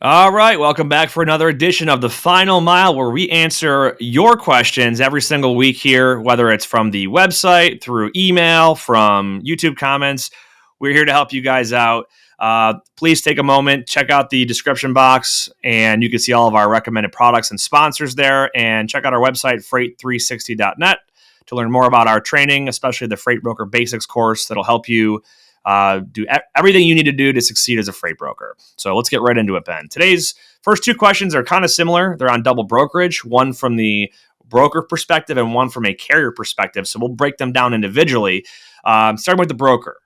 All right, welcome back for another edition of The Final Mile, where we answer your questions every single week here, whether it's from the website, through email, from YouTube comments. We're here to help you guys out. Please take a moment, check out the description box, and you can see all of our recommended products and sponsors there. And check out our website, freight360.net, to learn more about our training, especially the Freight Broker Basics course that'll help you do everything you need to do to succeed as a freight broker. So let's get right into it, Ben. Today's first two questions are kind of similar. They're on double brokerage, one from the broker perspective and one from a carrier perspective. So we'll break them down individually. Starting with the broker.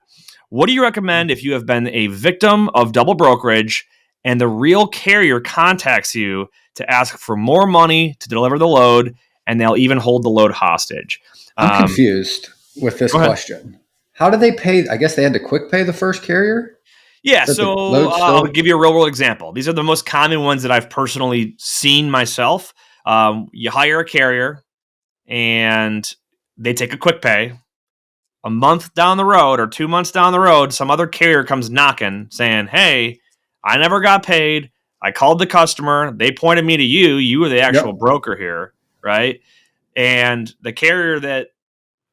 What do you recommend if you have been a victim of double brokerage and the real carrier contacts you to ask for more money to deliver the load, and they'll even hold the load hostage? I'm confused with this question. How did they pay? I guess they had to quick pay the first carrier? Yeah, so I'll give you a real world example. These are the most common ones that I've personally seen myself. You hire a carrier and they take a quick pay. A month down the road or 2 months down the road, some other carrier comes knocking saying, hey, I never got paid. I called the customer. They pointed me to you. You were the actual broker here, right? And the carrier that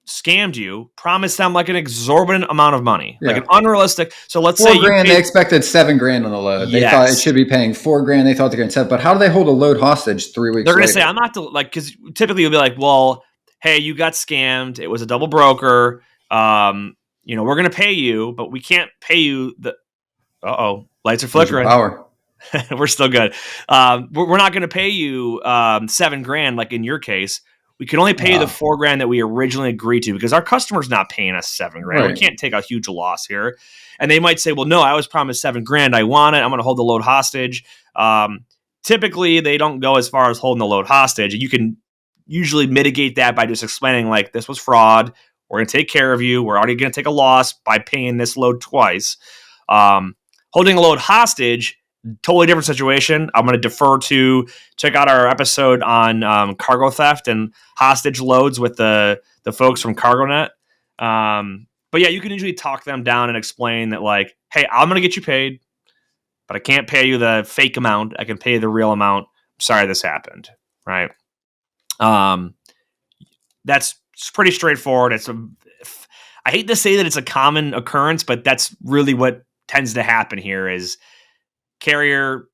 scammed you, promised them like an exorbitant amount of money, like an unrealistic. So let's say $4,000, they expected $7,000 on the load. They thought it should be paying $4,000. They thought they're going to set, but how do they hold a load hostage 3 weeks? They're going to say, I'm not because typically you'll be like, well, hey, you got scammed. It was a double broker. We're going to pay you, but we can't pay you lights are flickering. Power. We're still good. We're not going to pay you $7,000 like in your case. We can only pay you the $4,000 that we originally agreed to because our customer's not paying us $7,000. Right. We can't take a huge loss here. And they might say, well, no, I was promised $7,000. I want it. I'm going to hold the load hostage. Typically, they don't go as far as holding the load hostage. You can usually mitigate that by just explaining like this was fraud. We're going to take care of you. We're already going to take a loss by paying this load twice. Holding a load hostage, totally different situation. I'm going to defer to check out our episode on cargo theft and hostage loads with the folks from CargoNet. But yeah, you can usually talk them down and explain that like, hey, I'm going to get you paid, but I can't pay you the fake amount. I can pay you the real amount. I'm sorry this happened. Right. That's pretty straightforward. I hate to say that it's a common occurrence, but that's really what tends to happen here is carrier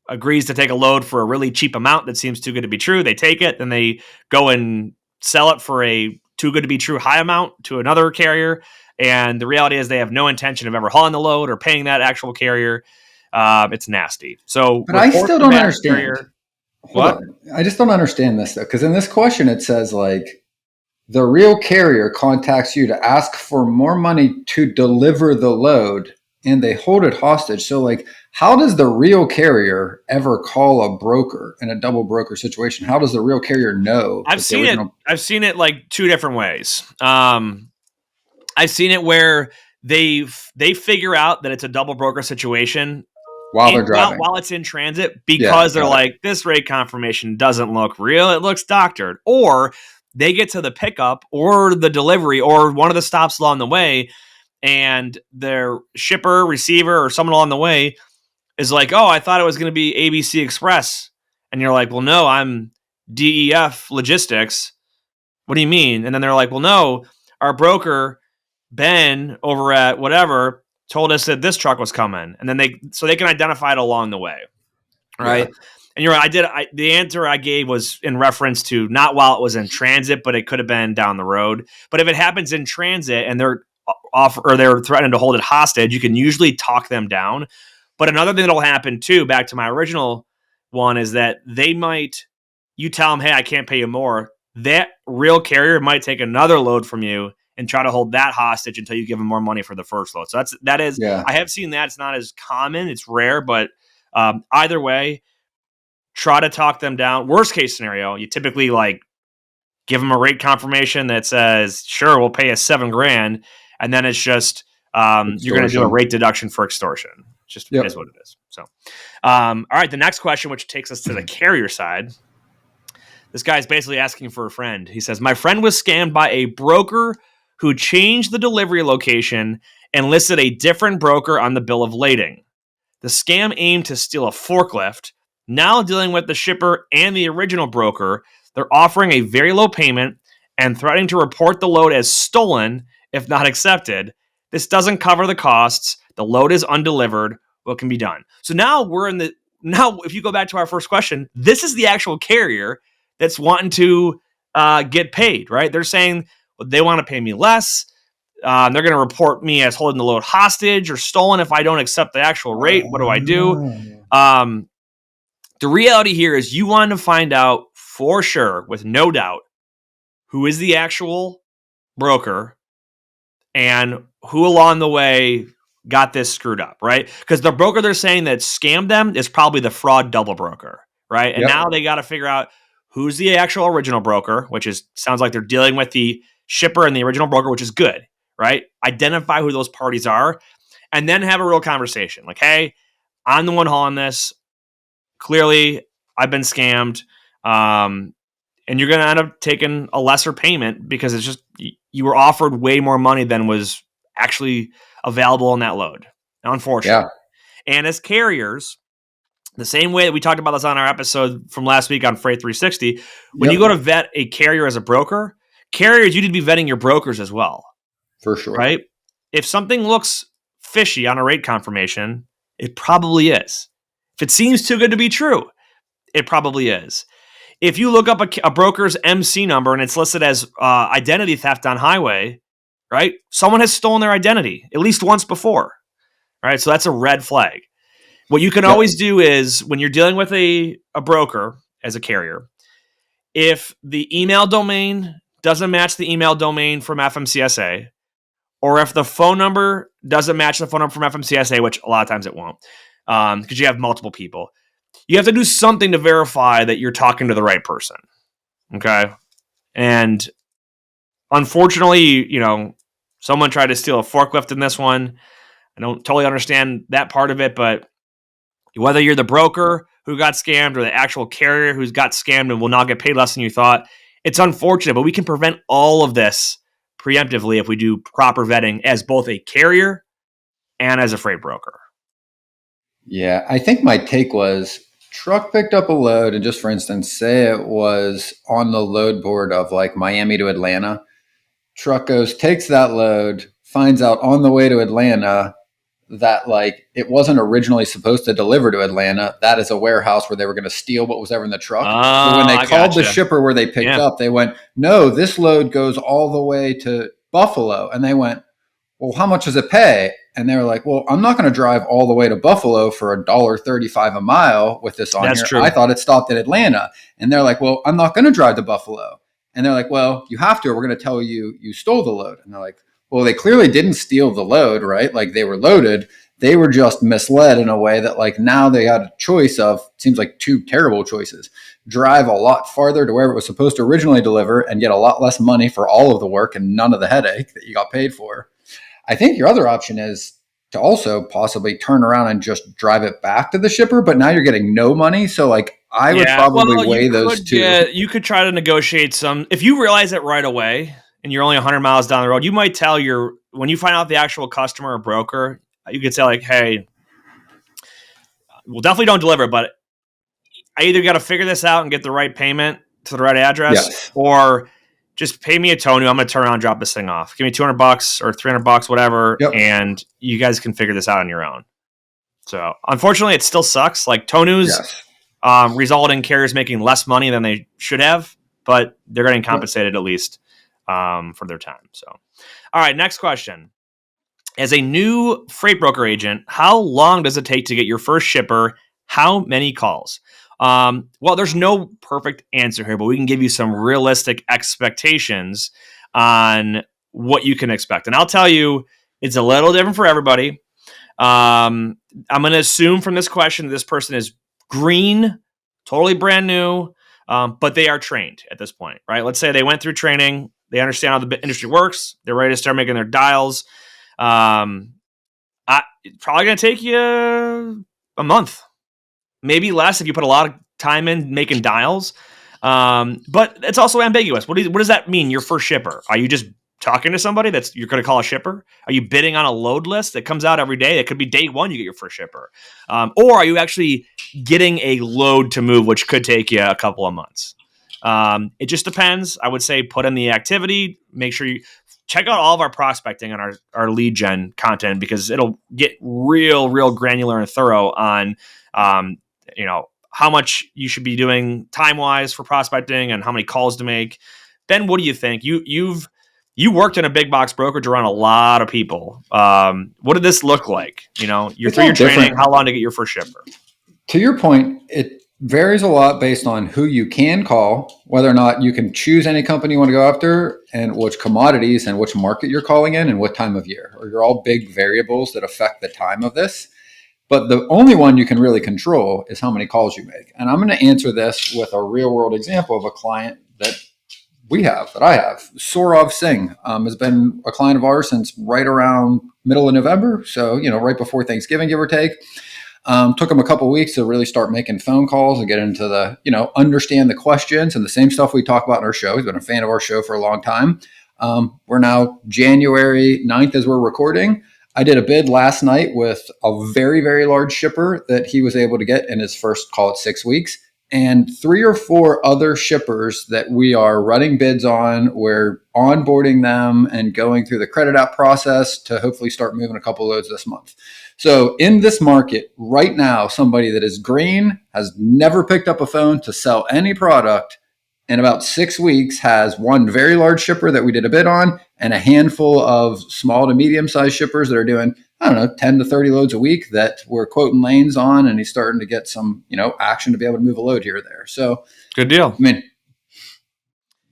agrees to take a load for a really cheap amount that seems too good to be true. They take it, then they go and sell it for a too good to be true high amount to another carrier. And the reality is they have no intention of ever hauling the load or paying that actual carrier. It's nasty. So, but I still don't understand. I just don't understand this though, because in this question it says like the real carrier contacts you to ask for more money to deliver the load, and they hold it hostage. So like, how does the real carrier ever call a broker in a double broker situation? How does the real carrier know? I've seen it like two different ways. I've seen it where they figure out that it's a double broker situation while they're driving, while it's in transit, because they're like, this rate confirmation doesn't look real. It looks doctored. Or they get to the pickup or the delivery or one of the stops along the way, and their shipper, receiver, or someone along the way is like, oh, I thought it was going to be ABC Express. And you're like, well, no, I'm DEF Logistics. What do you mean? And then they're like, well, no, our broker, Ben, over at whatever, told us that this truck was coming. And then they can identify it along the way. Right. Yeah. And you're right. The answer I gave was in reference to not while it was in transit, but it could have been down the road. But if it happens in transit and they're threatening to hold it hostage, you can usually talk them down. But another thing that'll happen too, back to my original one, is that you tell them, hey, I can't pay you more. That real carrier might take another load from you and try to hold that hostage until you give them more money for the first load. So that is, I have seen that. It's not as common. It's rare, but either way, try to talk them down. Worst case scenario, you typically like give them a rate confirmation that says, sure, we'll pay you $7,000. And then it's just, you're going to do a rate deduction for extortion. Just is what it is. So, all right. The next question, which takes us to the carrier side. This guy is basically asking for a friend. He says, my friend was scammed by a broker who changed the delivery location and listed a different broker on the bill of lading. The scam aimed to steal a forklift. Now dealing with the shipper and the original broker, they're offering a very low payment and threatening to report the load as stolen if not accepted. This doesn't cover the costs. The load is undelivered. What can be done? So now if you go back to our first question, this is the actual carrier that's wanting to get paid, right? They're saying they want to pay me less. They're going to report me as holding the load hostage or stolen if I don't accept the actual rate. What do I do? The reality here is you want to find out for sure, with no doubt, who is the actual broker and who along the way got this screwed up, right? Because the broker they're saying that scammed them is probably the fraud double broker, right? And now they got to figure out who's the actual original broker, which sounds like they're dealing with the shipper and the original broker, which is good, right? Identify who those parties are, and then have a real conversation. Like, hey, I'm the one hauling this. Clearly, I've been scammed. And you're going to end up taking a lesser payment because it's just you were offered way more money than was actually available on that load, unfortunately. Yeah. And as carriers, the same way that we talked about this on our episode from last week on Freight 360, when you go to vet a carrier as a broker, carriers, you need to be vetting your brokers as well. For sure. Right? If something looks fishy on a rate confirmation, it probably is. If it seems too good to be true, it probably is. If you look up a broker's MC number and it's listed as identity theft on highway, right? Someone has stolen their identity at least once before, right? So that's a red flag. What you can always do is when you're dealing with a broker as a carrier, if the email domain doesn't match the email domain from FMCSA, or if the phone number doesn't match the phone number from FMCSA, which a lot of times it won't, because you have multiple people, you have to do something to verify that you're talking to the right person. Okay. And unfortunately, someone tried to steal a forklift in this one. I don't totally understand that part of it, but whether you're the broker who got scammed or the actual carrier who's got scammed and will not get paid less than you thought, it's unfortunate, but we can prevent all of this preemptively if we do proper vetting as both a carrier and as a freight broker. Yeah, I think my take was truck picked up a load, and just for instance, say it was on the load board of like Miami to Atlanta. Truck goes, takes that load, finds out on the way to Atlanta that like it wasn't originally supposed to deliver to Atlanta. That is a warehouse where they were going to steal what was ever in the truck. So when they called the shipper where they picked up, they went, no, this load goes all the way to Buffalo. And they went, well, how much does it pay? And they were like, well, I'm not going to drive all the way to Buffalo for $1.35 a mile with this on here. True. I thought it stopped at Atlanta. And they're like, well, I'm not going to drive to Buffalo. And they're like, well, you have to, or we're going to tell you you stole the load. And they're like, well, they clearly didn't steal the load, right? Like they were loaded. They were just misled in a way that like now they had a choice of, seems like two terrible choices. Drive a lot farther to where it was supposed to originally deliver and get a lot less money for all of the work and none of the headache that you got paid for. I think your other option is to also possibly turn around and just drive it back to the shipper, but now you're getting no money. So like I would probably weigh those two. You could try to negotiate some. If you realize it right away and you're only 100 miles down the road, you might tell when you find out the actual customer or broker, you could say like, hey, well, definitely don't deliver, but I either got to figure this out and get the right payment to the right address, or just pay me a Tonu. I'm going to turn around and drop this thing off. Give me $200 or $300, whatever. And you guys can figure this out on your own. So unfortunately it still sucks. Like Tonus result in carriers making less money than they should have, but they're getting compensated at least for their time. So, all right, next question. As a new freight broker agent, how long does it take to get your first shipper? How many calls? Well, there's no perfect answer here, but we can give you some realistic expectations on what you can expect. And I'll tell you, it's a little different for everybody. I'm going to assume from this question, this person is green, totally brand new, but they are trained at this point, right? Let's say they went through training. They understand how the industry works. They're ready to start making their dials. It's probably going to take you a month, maybe less if you put a lot of time in making dials. But it's also ambiguous. What does that mean? Your first shipper? Are you just talking to somebody that's you're going to call a shipper? Are you bidding on a load list that comes out every day? It could be day one you get your first shipper. Or are you actually getting a load to move, which could take you a couple of months? It just depends. I would say put in the activity. Make sure you check out all of our prospecting and our lead gen content, because it'll get real granular and thorough on, how much you should be doing time-wise for prospecting and how many calls to make. Ben, what do you think? You worked in a big box brokerage around a lot of people. What did this look like? You're through your training. How long to get your first shipper? To your point, it varies a lot based on who you can call, whether or not you can choose any company you want to go after, and which commodities and which market you're calling in and what time of year. Or you're all big variables that affect the time of this. But the only one you can really control is how many calls you make. And I'm going to answer this with a real world example of a client that I have. Saurav Singh has been a client of ours since right around middle of November. So, right before Thanksgiving, give or take. Took him a couple of weeks to really start making phone calls and get into the, understand the questions and the same stuff we talk about in our show. He's been a fan of our show for a long time. We're now January 9th as we're recording. I did a bid last night with a very, very large shipper that he was able to get in his first, call it 6 weeks, and 3 or 4 other shippers that we are running bids on. We're onboarding them and going through the credit app process to hopefully start moving a couple loads this month. So in this market right now, somebody that is green, has never picked up a phone to sell any product, in about 6 weeks has one very large shipper that we did a bid on and a handful of small to medium-sized shippers that are doing, 10 to 30 loads a week that we're quoting lanes on, and he's starting to get some, action to be able to move a load here or there. So good deal.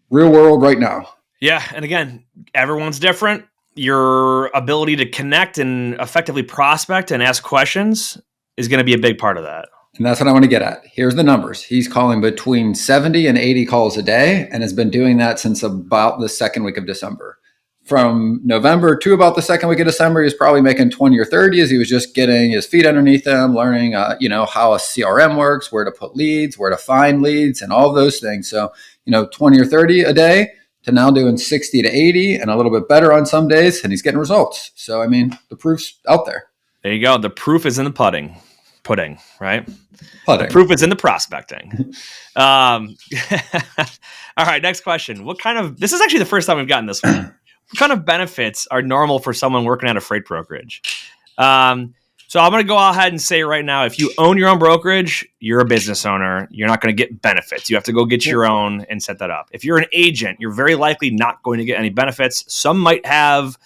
Real world right now. Yeah. And again, everyone's different. Your ability to connect and effectively prospect and ask questions is going to be a big part of that. And that's what I want to get at. Here's the numbers. He's calling between 70 and 80 calls a day and has been doing that since about the second week of December. From November to about the second week of December, he's probably making 20 or 30 as he was just getting his feet underneath him, learning, how a CRM works, where to put leads, where to find leads, and all of those things. So, 20 or 30 a day to now doing 60 to 80 and a little bit better on some days, and he's getting results. So, the proof's out there. There you go. The proof is in the pudding, right? Pudding. The proof is in the prospecting. All right, next question. This is actually the first time we've gotten this one. What kind of benefits are normal for someone working at a freight brokerage? So I'm going to go ahead and say right now, if you own your own brokerage, you're a business owner. You're not going to get benefits. You have to go get your own and set that up. If you're an agent, you're very likely not going to get any benefits. Some might have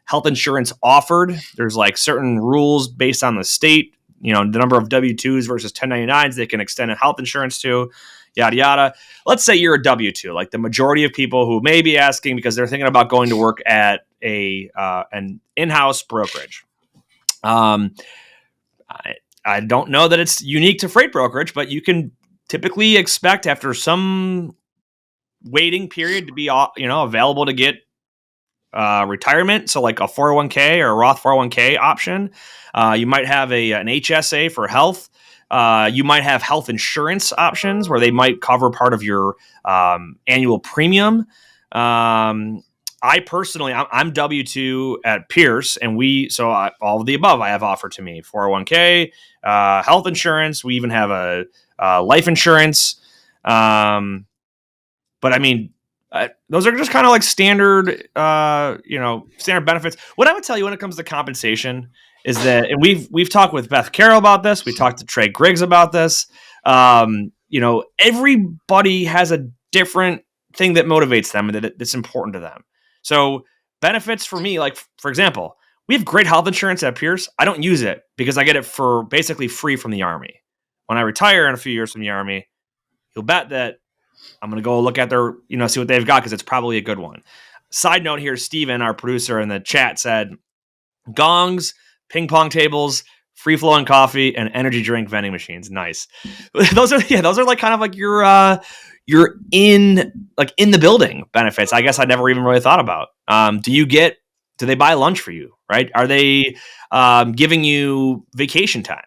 health insurance offered. There's like certain rules based on the state, the number of W-2s versus 1099s they can extend health insurance to, yada, yada. Let's say you're a W-2, like the majority of people who may be asking because they're thinking about going to work at an in-house brokerage. I don't know that it's unique to freight brokerage, but you can typically expect after some waiting period to be, available to get retirement. So like a 401k or a Roth 401k option. You might have an HSA for health. You might have health insurance options where they might cover part of your annual premium. I personally, I'm W-2 at Pierce, and all of the above I have offered to me: 401k, health insurance. We even have a life insurance. But those are just kind of like standard, standard benefits. What I would tell you when it comes to compensation is that, and we've talked with Beth Carroll about this. We talked to Trey Griggs about this. Everybody has a different thing that motivates them and that's important to them. So benefits for me, like for example, we have great health insurance at Pierce. I don't use it because I get it for basically free from the Army. When I retire in a few years from the Army, you'll bet that I'm going to go look at their, see what they've got because it's probably a good one. Side note here, Steven, our producer in the chat, said gongs, ping pong tables, free flowing coffee, and energy drink vending machines. Nice. Those are like kind of like you're in the building benefits. I guess I never even really thought about. Do they buy lunch for you, right? Are they giving you vacation time?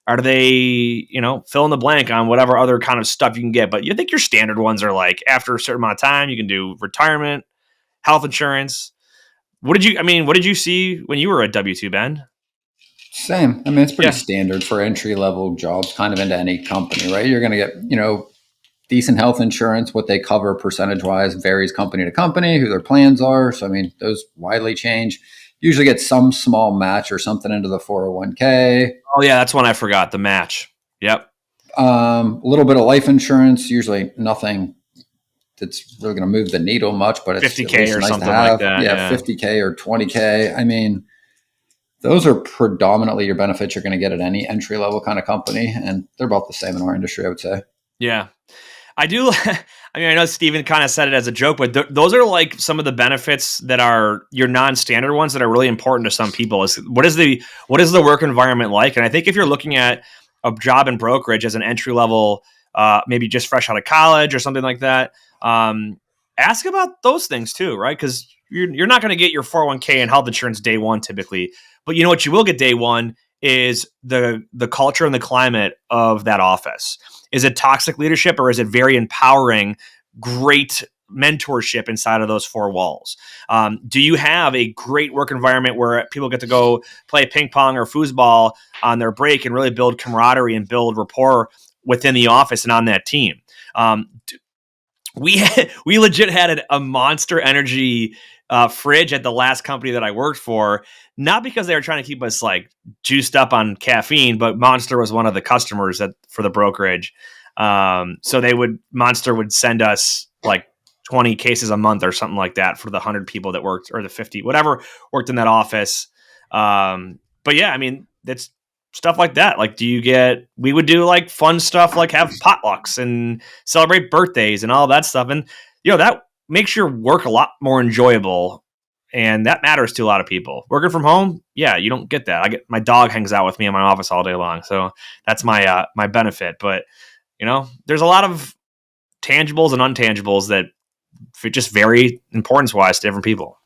Are they, fill in the blank on whatever other kind of stuff you can get? But you think your standard ones are like after a certain amount of time, you can do retirement, health insurance, what did you see when you were at W2, Ben? Same. I mean, it's pretty standard for entry level jobs, kind of into any company, right? You're going to get, decent health insurance. What they cover percentage wise varies company to company, who their plans are. So, I mean, those widely change. Usually get some small match or something into the 401k. Oh yeah, that's one I forgot. The match. Yep. A little bit of life insurance. Usually nothing that's really going to move the needle much, but it's 50K or nice something to have. like that. Yeah, 50K or 20K. I mean, those are predominantly your benefits you're going to get at any entry level kind of company, and they're about the same in our industry, I would say. Yeah. I do. I mean, I know Steven kind of said it as a joke, but those are like some of the benefits that are your non-standard ones that are really important to some people. Is what is the work environment like? And I think if you're looking at a job in brokerage as an entry level, maybe just fresh out of college or something like that, ask about those things too, right? Because you're not going to get your 401k and health insurance day one typically, but you know what you will get day one is the culture and the climate of that office. Is it toxic leadership or is it very empowering, great mentorship inside of those four walls? Do you have a great work environment where people get to go play ping pong or foosball on their break and really build camaraderie and build rapport within the office and on that team? We legit had a Monster Energy fridge at the last company that I worked for, not because they were trying to keep us like juiced up on caffeine, but Monster was one of the customers for the brokerage. So Monster would send us like 20 cases a month or something like that for the 100 people that worked, or the 50, whatever worked in that office. But yeah, I mean, that's stuff like that. Like, we would do like fun stuff, like have potlucks and celebrate birthdays and all that stuff. And, that makes your work a lot more enjoyable. And that matters to a lot of people. Working from home, yeah, you don't get that. My dog hangs out with me in my office all day long. So that's my benefit. But, there's a lot of tangibles and intangibles that just vary importance-wise to different people.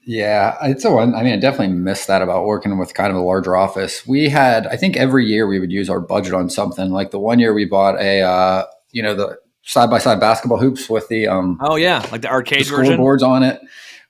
Yeah, it's a one. I mean, I definitely miss that about working with kind of a larger office. We had, I think every year we would use our budget on something. Like the one year we bought the side-by-side basketball hoops with the oh yeah, like the arcade scoreboards on it.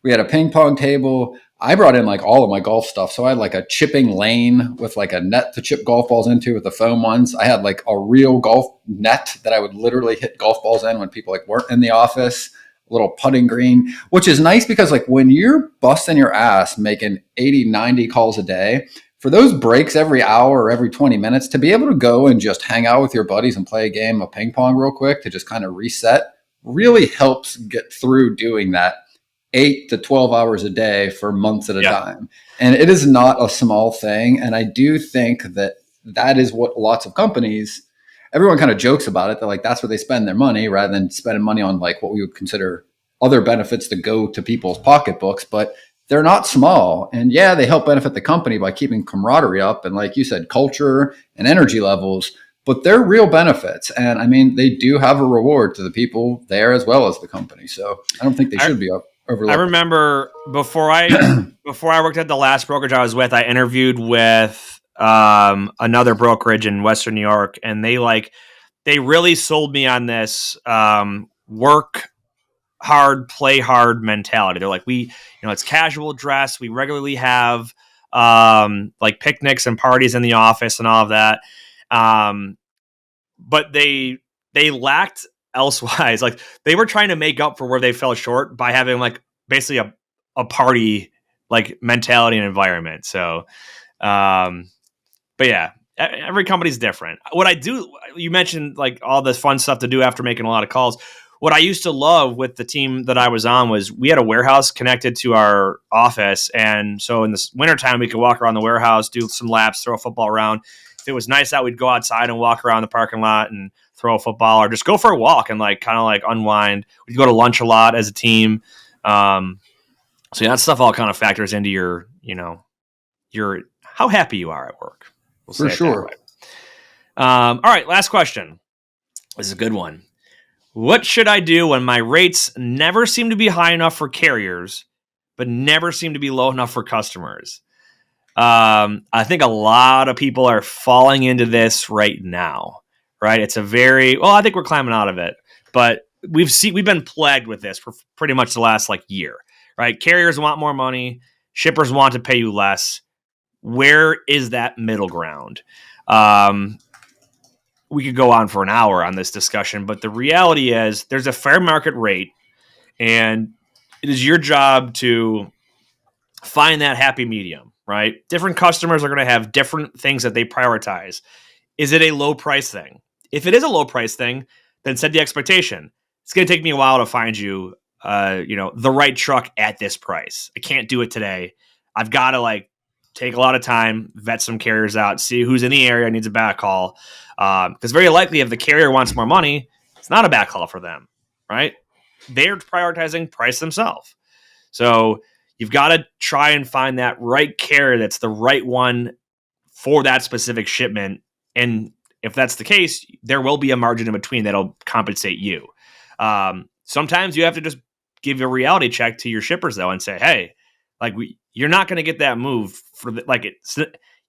We had a ping pong table. I brought in like all of my golf stuff. So I had like a chipping lane with like a net to chip golf balls into with the foam ones. I had like a real golf net that I would literally hit golf balls in when people like weren't in the office. A little putting green, which is nice because like when you're busting your ass making 80, 90 calls a day, for those breaks every hour or every 20 minutes, to be able to go and just hang out with your buddies and play a game of ping pong real quick to just kind of reset really helps get through doing that 8 to 12 hours a day for months at a time. And it is not a small thing. And I do think that is what lots of companies, everyone kind of jokes about it. They're like, that's where they spend their money rather than spending money on like what we would consider other benefits that go to people's pocketbooks, but they're not small. And yeah, they help benefit the company by keeping camaraderie up. And like you said, culture and energy levels, but they're real benefits. And I mean, they do have a reward to the people there as well as the company. So I don't think they should be overlooked. I remember before I worked at the last brokerage I was with, I interviewed with another brokerage in Western New York, and they really sold me on this work hard, play hard mentality. They're like, it's casual dress. We regularly have like picnics and parties in the office and all of that. But they lacked elsewise. Like they were trying to make up for where they fell short by having like basically a party like mentality and environment. So, but yeah, every company's different. What I do, you mentioned like all this fun stuff to do after making a lot of calls. What I used to love with the team that I was on was we had a warehouse connected to our office. And so in the wintertime, we could walk around the warehouse, do some laps, throw a football around. If it was nice out, we'd go outside and walk around the parking lot and throw a football or just go for a walk and like kind of like unwind. We'd go to lunch a lot as a team. So yeah, that stuff all kind of factors into your how happy you are at work. We'll for sure. All right, last question. This is a good one. What should I do when my rates never seem to be high enough for carriers, but never seem to be low enough for customers? I think a lot of people are falling into this right now, right? It's I think we're climbing out of it, but we've been plagued with this for pretty much the last like year, right? Carriers want more money. Shippers want to pay you less. Where is that middle ground? We could go on for an hour on this discussion, but the reality is there's a fair market rate, and it is your job to find that happy medium, right? Different customers are going to have different things that they prioritize. Is it a low price thing? If it is a low price thing, then set the expectation. It's going to take me a while to find you, the right truck at this price. I can't do it today. I've got to take a lot of time, vet some carriers out, see who's in the area, needs a backhaul. Because very likely, if the carrier wants more money, it's not a backhaul for them, right? They're prioritizing price themselves. So you've got to try and find that right carrier that's the right one for that specific shipment. And if that's the case, there will be a margin in between that'll compensate you. Sometimes you have to just give a reality check to your shippers, though, and say, hey, you're not going to get that move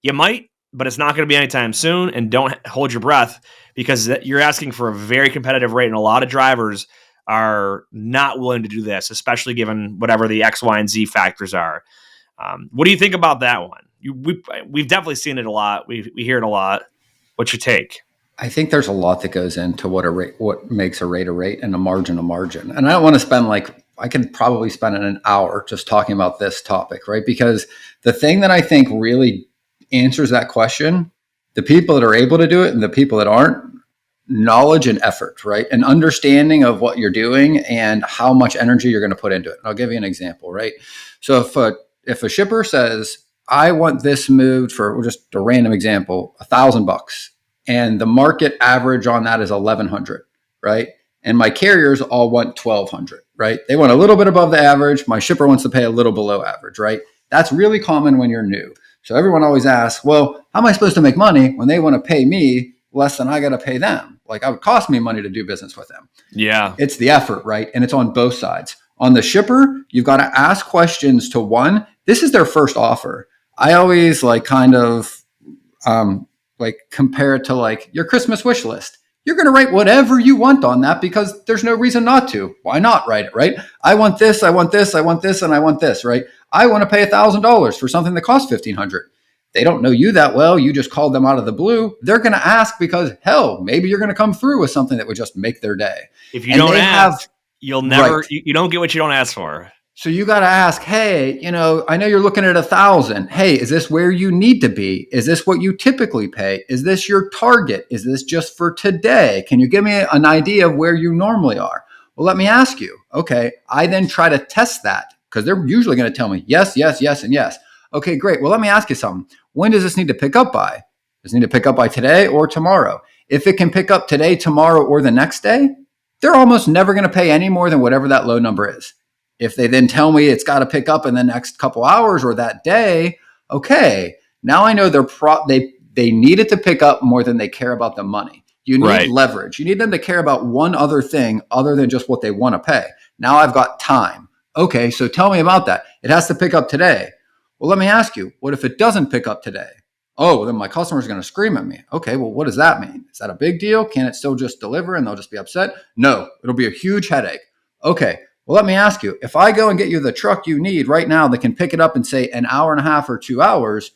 you might, but it's not going to be anytime soon. And don't hold your breath, because you're asking for a very competitive rate. And a lot of drivers are not willing to do this, especially given whatever the X, Y, and Z factors are. What do you think about that one? We've definitely seen it a lot. We hear it a lot. What's your take? I think there's a lot that goes into what makes a rate and a margin. And I don't want to spend I could probably spend an hour just talking about this topic, right? Because the thing that I think really answers that question, the people that are able to do it and the people that aren't, knowledge and effort, right? An understanding of what you're doing and how much energy you're going to put into it. And I'll give you an example, right? So if a shipper says, I want this moved for, just a random example, $1,000, and the market average on that is 1,100, right? And my carriers all want 1,200, right? They want a little bit above the average. My shipper wants to pay a little below average, right? That's really common when you're new. So everyone always asks, well, how am I supposed to make money when they want to pay me less than I got to pay them? It would cost me money to do business with them. Yeah. It's the effort, right? And it's on both sides. On the shipper, you've got to ask questions to one. This is their first offer. I always compare it to your Christmas wish list. You're going to write whatever you want on that because there's no reason not to. Why not write it, right? I want this, I want this, I want this, and I want this, right? I want to pay $1,000 for something that costs $1,500. They don't know you that well. You just called them out of the blue. They're going to ask because, hell, maybe you're going to come through with something that would just make their day. If you don't ask, you'll never, right. You don't get what you don't ask for. So you got to ask, hey, I know you're looking at 1,000. Hey, is this where you need to be? Is this what you typically pay? Is this your target? Is this just for today? Can you give me an idea of where you normally are? Well, let me ask you. Okay. I then try to test that because they're usually going to tell me yes, yes, yes, and yes. Okay, great. Well, let me ask you something. When does this need to pick up by? Does it need to pick up by today or tomorrow? If it can pick up today, tomorrow, or the next day, they're almost never going to pay any more than whatever that low number is. If they then tell me it's got to pick up in the next couple hours or that day, okay, now I know they need it to pick up more than they care about the money. You need leverage. You need them to care about one other thing other than just what they want to pay. Now I've got time. Okay, so tell me about that. It has to pick up today. Well, let me ask you, what if it doesn't pick up today? Oh, well, then my customer's going to scream at me. Okay, well, what does that mean? Is that a big deal? Can it still just deliver and they'll just be upset? No, it'll be a huge headache. Okay, well, let me ask you, if I go and get you the truck you need right now that can pick it up in, say, an hour and a half or 2 hours,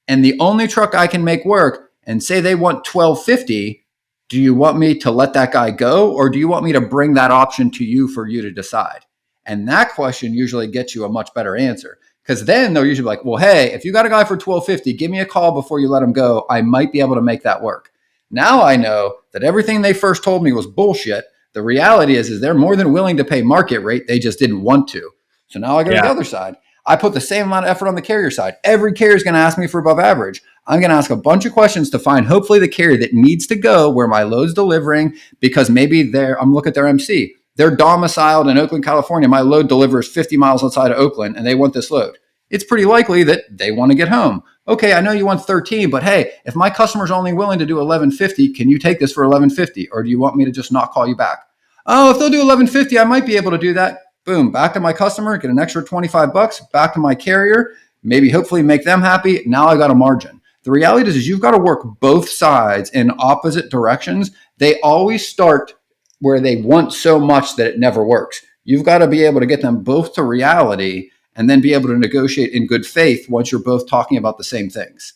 and the only truck I can make work, and say they want $1,250, do you want me to let that guy go, or do you want me to bring that option to you for you to decide? And that question usually gets you a much better answer. Because then they'll usually be like, well, hey, if you got a guy for $1,250, give me a call before you let him go. I might be able to make that work. Now I know that everything they first told me was bullshit. The reality is they're more than willing to pay market rate. They just didn't want to. So now I go to the other side. I put the same amount of effort on the carrier side. Every carrier is going to ask me for above average. I'm going to ask a bunch of questions to find hopefully the carrier that needs to go where my load's delivering, because maybe I'm looking at their MC. They're domiciled in Oakland, California. My load delivers 50 miles outside of Oakland, and they want this load. It's pretty likely that they want to get home. Okay, I know you want 13, but hey, if my customer's only willing to do 1150, can you take this for 1150? Or do you want me to just not call you back? Oh, if they'll do 1150, I might be able to do that. Boom, back to my customer, get an extra $25, back to my carrier, maybe hopefully make them happy. Now I got a margin. The reality is you've got to work both sides in opposite directions. They always start where they want so much that it never works. You've got to be able to get them both to reality and then be able to negotiate in good faith once you're both talking about the same things.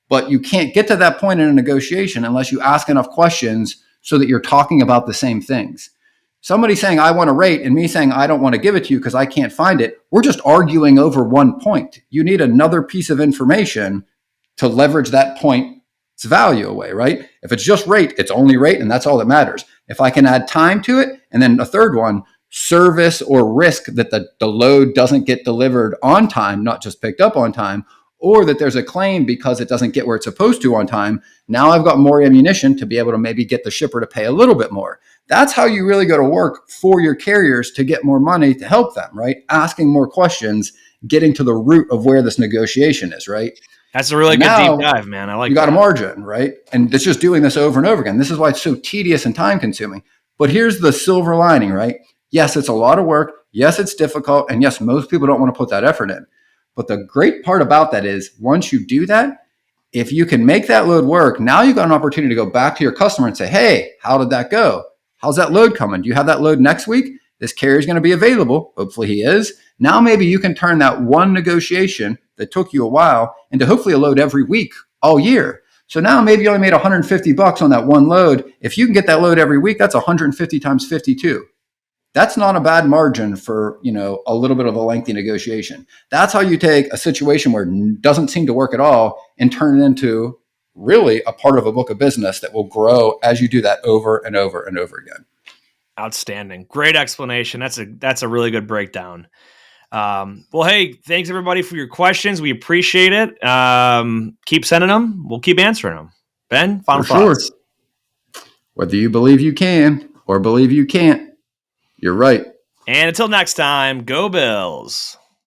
But you can't get to that point in a negotiation unless you ask enough questions so that you're talking about the same things. Somebody saying, I want a rate, and me saying, I don't want to give it to you because I can't find it. We're just arguing over one point. You need another piece of information to leverage that point's value away, right? If it's just rate, it's only rate, and that's all that matters. If I can add time to it, and then a third one, service or risk that the load doesn't get delivered on time, not just picked up on time, or that there's a claim because it doesn't get where it's supposed to on time. Now I've got more ammunition to be able to maybe get the shipper to pay a little bit more. That's how you really go to work for your carriers to get more money to help them, right? Asking more questions, getting to the root of where this negotiation is, right? That's a really good deep dive, man. I like you got a margin, right? And it's just doing this over and over again. This is why it's so tedious and time consuming. But here's the silver lining, right? Yes, it's a lot of work. Yes, it's difficult. And yes, most people don't want to put that effort in. But the great part about that is once you do that, if you can make that load work, now you've got an opportunity to go back to your customer and say, hey, how did that go? How's that load coming? Do you have that load next week? This carrier is going to be available. Hopefully he is. Now maybe you can turn that one negotiation that took you a while into hopefully a load every week all year. So now maybe you only made $150 on that one load. If you can get that load every week, that's 150 times 52. That's not a bad margin for, a little bit of a lengthy negotiation. That's how you take a situation where it doesn't seem to work at all and turn it into really a part of a book of business that will grow as you do that over and over and over again. Outstanding. Great explanation. That's a really good breakdown. Well, hey, thanks everybody for your questions. We appreciate it. Keep sending them. We'll keep answering them. Ben, final thoughts. Sure. Whether you believe you can or believe you can't, you're right. And until next time, go Bills.